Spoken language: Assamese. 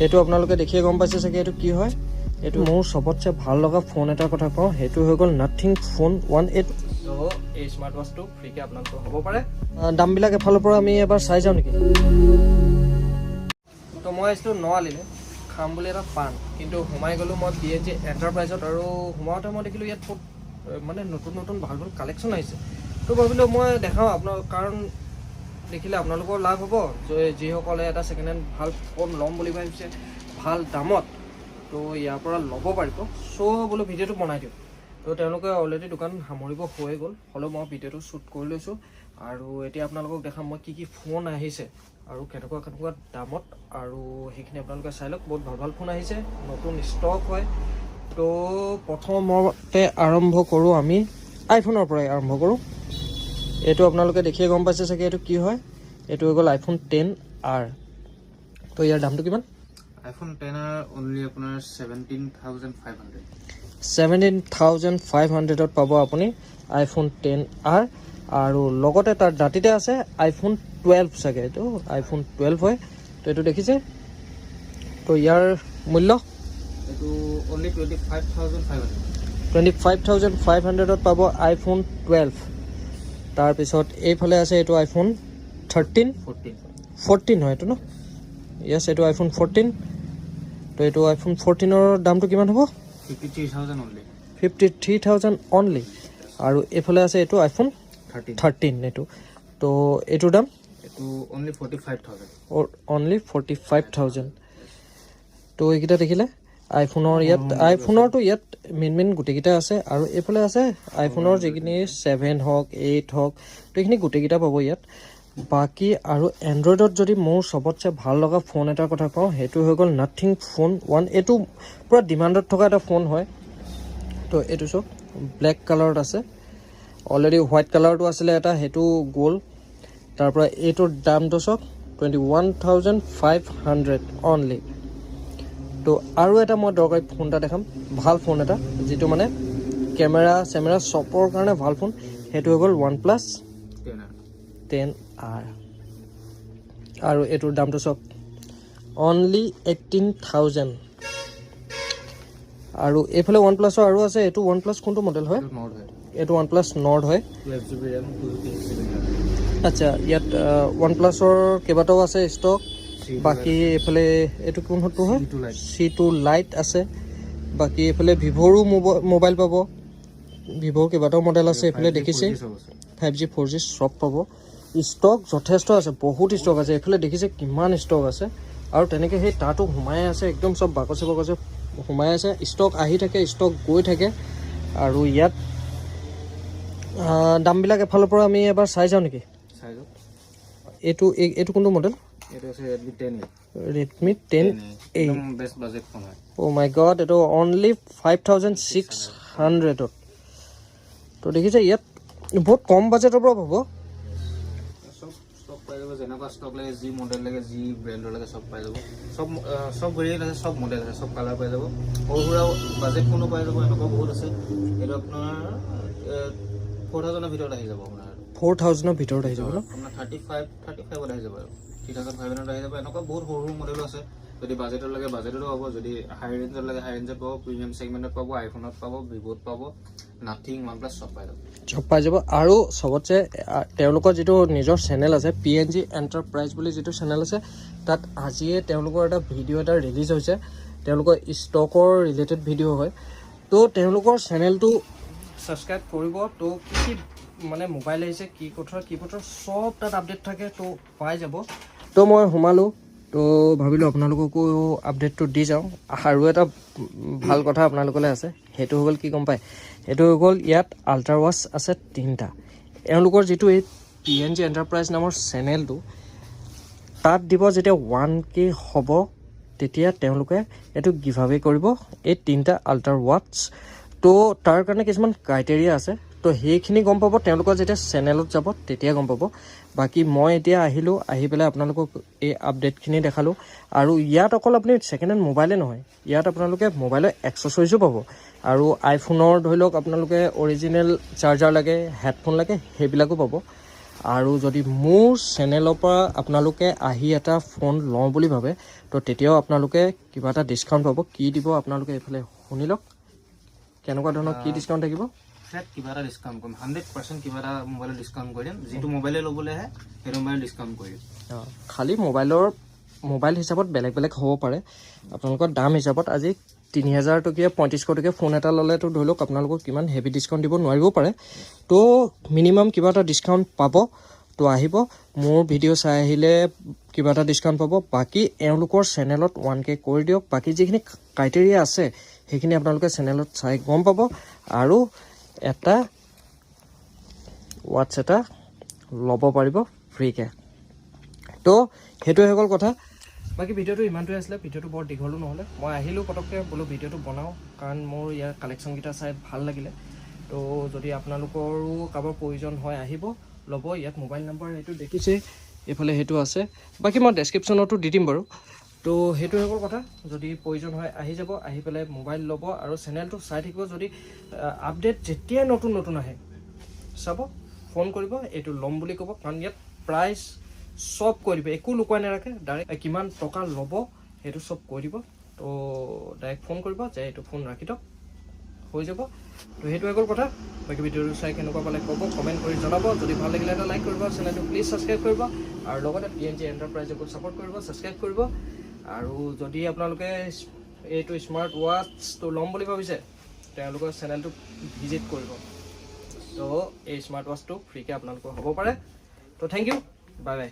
এইটো আপোনালোকে দেখিয়ে গম পাইছে চাগে এইটো কি হয়। এইটো মোৰ চবতছে ভাল লগা ফোন এটাৰ কথা কওঁ, সেইটো হৈ গ'ল নাথিং ফোন 1 তো এই স্মাৰ্ট ৱাচটো ফ্ৰীকৈ আপোনালোকৰ হ'ব পাৰে। দামবিলাক এফালৰ পৰা আমি এবাৰ চাই যাওঁ নেকি। তো মই আহিছিলোঁ নআলিলৈ খাম বুলি এটা পাণ, কিন্তু সোমাই গ'লোঁ মই PNG এণ্টাৰপ্ৰাইজত, আৰু সোমাওঁতে মই দেখিলোঁ ইয়াত মানে নতুন নতুন ভাল ভাল কালেকশ্যন আহিছে। তো ভাবিলোঁ মই দেখাওঁ আপোনালোক, কাৰণ দেখিলে আপোনালোকৰ লাভ হ'ব, যিসকলে এটা ছেকেণ্ড হেণ্ড ভাল ফোন ল'ম বুলি ভাবিছে ভাল দামত, তো ইয়াৰ পৰা ল'ব পাৰিব। চ' বোলো ভিডিঅ'টো বনাই দিওঁ। তো তেওঁলোকে অলৰেডি দোকান সামৰিব হৈ গ'ল, হ'লেও মই ভিডিঅ'টো শ্বুট কৰি লৈছোঁ, আৰু এতিয়া আপোনালোকক দেখাম মই কি ফোন আহিছে আৰু কেনেকুৱা কেনেকুৱা দামত, আৰু সেইখিনি আপোনালোকে চাই লওক। বহুত ভাল ভাল ফোন আহিছে, নতুন ষ্টক হয়। তো প্ৰথমতে আৰম্ভ কৰোঁ আমি আইফোনৰ পৰাই আৰম্ভ কৰোঁ। এইটো আপোনালোকে দেখিয়ে গম পাইছে চাগে এইটো কি হয়। এইটো হৈ গ'ল iPhone XR। তো ইয়াৰ দামটো কিমান? iPhone XR অনলি আপোনাৰ 17,500। 17,500ত পাব আপুনি iPhone XR, আৰু লগতে তাৰ দাঁতিতে আছে iPhone 12 চাগে, এইটো iPhone 12 হয়। তো এইটো দেখিছে। তো ইয়াৰ মূল্য এইটো অনলি 25,500। 25,500ত পাব iPhone 12। তাৰপিছত এইফালে আছে এইটো iPhone 13, 14 হয় এইটো ন? য়েছ, এইটো iPhone 14। তো এইটো iPhone 14ৰ দামটো কিমান হ'ব? 53,000 অনলি। 53,000 অনলি। আৰু এইফালে আছে এইটো iPhone 13 এইটো। তো এইটোৰ দাম এইটো অনলি 45,000। অনলি 45,000। তো এইকেইটা দেখিলে আইফোনৰটো ইয়াত মেইন গোটেইকেইটা আছে, আৰু এইফালে আছে আইফোনৰ যিখিনি 7 হওক 8 হওক, তো এইখিনি গোটেইকেইটা পাব ইয়াত। বাকী আৰু এণ্ড্ৰইডত যদি মোৰ চবতছে ভাল লগা ফোন এটাৰ কথা কওঁ, সেইটো হৈ গ'ল নাথিং ফোন 1। এইটো পূৰা ডিমাণ্ডত থকা এটা ফোন হয়। তো এইটো চাওক, ব্লেক কালাৰত আছে। অলৰেডি হোৱাইট কালাৰটো আছিলে এটা, সেইটো গ'ল। তাৰপৰা এইটোৰ দামটো চাওক 21,500 অনলি। তো আৰু এটা মই দৰকাৰী ফোন এটা দেখাম, ভাল ফোন এটা, যিটো মানে কেমেৰা চবৰ কাৰণে ভাল ফোন। সেইটো হৈ গ'ল OnePlus XR, আৰু এইটোৰ দামটো চাওক অনলি 18,000। আৰু এইফালে OnePlus আৰু আছে। এইটো OnePlus কোনটো মডেল হয়? এইটো OnePlus Nord হয়। 12GB RAM, 256GB। আচ্ছা, ইয়াত OnePlus-ৰ কেইবাটাও আছে ষ্টক। বাকী এইফালে এইটো কোনটো হয়? C2 Lite আছে। বাকী এইফালে ভিভ'ৰো মোবাইল পাব, ভিভ'ৰ কেইবাটাও মডেল আছে। এইফালে দেখিছে 5G 4G চব পাব। ষ্টক যথেষ্ট আছে, বহুত ষ্টক আছে। এইফালে দেখিছে কিমান ষ্টক আছে, আৰু তেনেকৈ সেই তাতো সোমাই আছে, একদম চব বাকচে সোমাই আছে। ষ্টক আহি থাকে, ষ্টক গৈ থাকে। আৰু ইয়াত দামবিলাক এফালৰ পৰা আমি এবাৰ চাই যাওঁ নেকি। এইটো কোনটো মডেল? এইটো আছে Redmi 10A। একদম বেষ্ট বাজেট ফোন হয়। অ' মাই গড, এইটো অনলি 5,600ত। তো দেখিছে ইয়াত বহুত কম বাজেটৰ পৰা পাব। সব ষ্টক পাই যাব, যেনেকুৱা ষ্টক লাগে, যি মডেল লাগে, যি ব্ৰেণ্ডৰ লাগে, সব পাই যাব। সব ভেৰিয়েণ্ট আছে, সব মডেল আছে, সব কালাৰ পাই যাব। সৰু সুৰা বাজেট ফোনো পাই যাব, এনেকুৱা বহুত আছে। এইটো আপোনাৰ 4,000ৰ ভিতৰত আহি যাব। আপোনাৰ 4,000ৰ ভিতৰত আহি যাব ন? আপোনাৰ 35ত আহি যাব, আৰু 3,500ত আহি যাব। এনেকুৱা বহুত সৰু সৰু মডেলো আছে। যদি বাজেটৰ লাগে বাজেটতো পাব, যদি হাই ৰেঞ্জত লাগে হাই ৰেঞ্জত পাব, প্ৰিমিয়াম ছেগমেণ্টত পাব, আইফোনত পাব, ভিভ'ত পাব, নাথিং, OnePlus চব পাই যাব। আৰু চবতছে তেওঁলোকৰ যিটো নিজৰ চেনেল আছে, PNG এণ্টাৰপ্ৰাইজ বুলি যিটো চেনেল আছে, তাত আজিয়ে তেওঁলোকৰ এটা ভিডিঅ' এটা ৰিলিজ হৈছে। তেওঁলোকৰ ষ্টকৰ ৰিলেটেড ভিডিঅ' হয়। তো তেওঁলোকৰ চেনেলটো ছাবস্ক্ৰাইব কৰিব। তো কি মানে মোবাইল আহিছে, কি কথা চব তাত আপডেট থাকে, তো পাই যাব। তো মই সোমালোঁ, তো ভাবিলোঁ আপোনালোককো আপডেটটো দি যাওঁ। আৰু এটা ভাল কথা আপোনালোকলৈ আছে, সেইটো হৈ গ'ল কি গম পায়? সেইটো হৈ গ'ল ইয়াত আল্ট্ৰা ৱাচ আছে 3টা। এওঁলোকৰ যিটো এই PNG এণ্টাৰপ্ৰাইজ নামৰ চেনেলটো, তাত দিব যেতিয়া 1K হ'ব, তেতিয়া তেওঁলোকে এইটো গিভ আৱে কৰিব, এই 3টা আল্ট্ৰা ৱাচ। তো তাৰ কাৰণে কিছুমান ক্ৰাইটেৰিয়া আছে। তো সেইখিনি গম পাব তেওঁলোকৰ যেতিয়া চেনেলত যাব, তেতিয়া গম পাব। বাকী মই এতিয়া আহিলোঁ, আহি পেলাই আপোনালোকক এই আপডেটখিনি দেখালোঁ। আৰু ইয়াত অকল আপুনি ছেকেণ্ড হেণ্ড মোবাইলে নহয়, ইয়াত আপোনালোকে মোবাইলৰ এক্সেছৰিজো পাব। আৰু আইফোনৰ ধৰি লওক আপোনালোকে অৰিজিনেল চাৰ্জাৰ লাগে, হেডফোন লাগে, সেইবিলাকো পাব। আৰু যদি মোৰ চেনেলৰ পৰা আপোনালোকে আহি এটা ফোন লওঁ বুলি ভাবে তো তেতিয়াও আপোনালোকে কিবা এটা ডিছকাউণ্ট পাব। কি দিব আপোনালোকে এইফালে শুনি লওক, কেনেকুৱা ধৰণৰ কি ডিছকাউণ্ট থাকিব। ফ্লেট কিবা এটা ডিছকাউণ্ট কৰিম, 100% কিবা এটা মোবাইলত ডিছকাউণ্ট কৰি দিম। যিটো মোবাইলে ল'বলৈ আহে সেইটো মোবাইল ডিছকাউণ্ট কৰি দিম। খালি মোবাইল হিচাপত বেলেগ বেলেগ হ'ব পাৰে। আপোনালোকৰ দাম হিচাপত আজি 3000 টকীয়া 3500 টকীয়া ফোন এটা ল'লেতো ধৰি লওক আপোনালোকক কিমান হেভি ডিছকাউণ্ট দিব নোৱাৰিবও পাৰে। তো মিনিমাম কিবা এটা ডিছকাউণ্ট পাব। তো আহিব, মোৰ ভিডিঅ' চাই আহিলে কিবা এটা ডিছকাউণ্ট পাব। বাকী এওঁলোকৰ চেনেলত 1K কৰি দিয়ক। বাকী যিখিনি ক্ৰাইটেৰিয়া আছে সেইখিনি আপোনালোকে চেনেলত চাই গম পাব। আৰু এটা ৱাটছ এটা ল'ব পাৰিব ফ্ৰীকৈ। তো সেইটোৱে হৈ গ'ল কথা। বাকী ভিডিঅ'টো ইমানটোৱে আছিলে। ভিডিঅ'টো বৰ দীঘলো নহ'লে, মই আহিলোঁ পটককৈ বোলো ভিডিঅ'টো বনাওঁ, কাৰণ মোৰ ইয়াৰ কালেকশ্যনকেইটা চাই ভাল লাগিলে। তো যদি আপোনালোকৰো কাৰোবাৰ প্ৰয়োজন হয় আহিব, ল'ব। ইয়াত মোবাইল নাম্বাৰ এইটো দেখিছে, এইফালে সেইটো আছে। বাকী মই ডেছক্ৰিপশ্যনতো দি দিম বাৰু। তো সেইটো হৈ গ'ল কথা। যদি প্ৰয়োজন হয় আহি যাব, আহি পেলাই মোবাইল ল'ব আৰু চেনেলটো চাই থাকিব। যদি আপডেট যেতিয়াই নতুন নতুন আহে চাব, ফোন কৰিব, এইটো ল'ম বুলি ক'ব। কাৰণ ইয়াত প্ৰাইচ চব কৈ দিব, একো লুকুৱাই নাৰাখে। ডাইৰেক্ট কিমান টকা ল'ব সেইটো চব কৈ দিব। তো ডাইৰেক্ট ফোন কৰিব যে এইটো ফোন ৰাখি দিয়ক, হৈ যাব। তো সেইটো হৈ গ'ল কথা। বাকী ভিডিঅ'টো চাই কেনেকুৱা পালে ক'ব, কমেণ্ট কৰি জনাব। যদি ভাল লাগিলে এটা লাইক কৰিব, চেনেলটো প্লিজ ছাবস্ক্ৰাইব কৰিব। আৰু লগতে PNG এণ্টাৰপ্ৰাইজকো ছাপোৰ্ট কৰিব, ছাবস্ক্ৰাইব কৰিব। আৰু যদি আপোনালোকে এইটো স্মাৰ্ট ৱাটছটো ল'ম বুলি ভাবিছে, তেওঁলোকৰ চেনেলটো ভিজিট কৰিব। তো এই স্মাৰ্ট ৱাটছটো ফ্ৰীকৈ আপোনালোকৰ হ'ব পাৰে। তো থেংক ইউ, বাই বাই।